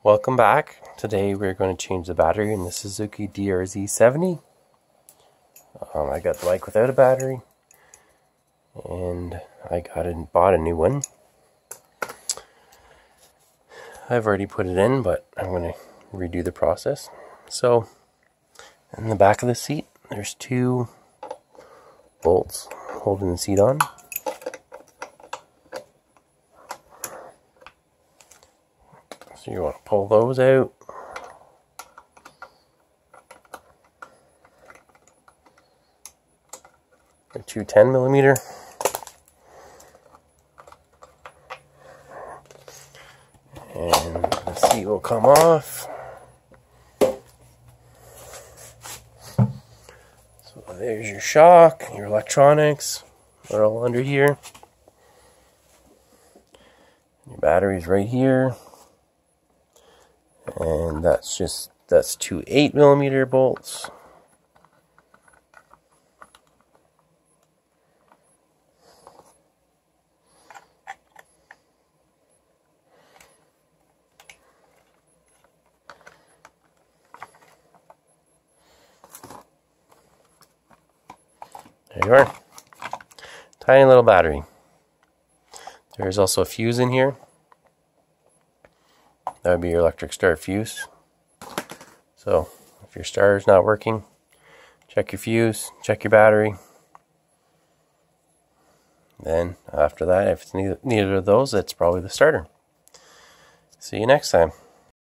Welcome back. Today we're going to change the battery in the Suzuki DRZ-70. I got the bike without a battery, and I bought a new one. I've already put it in, but I'm going to redo the process. So, in the back of the seat, there's two bolts holding the seat on. So you want to pull those out. They're two 10mm. And the seat will come off. So there's your shock, your electronics are all under here. Your battery's right here. And that's two 8mm bolts. There you are. Tiny little battery. There's also a fuse in here. That would be your electric start fuse. So if your starter is not working, check your fuse, check your battery. Then after that, if it's neither of those, it's probably the starter. See you next time.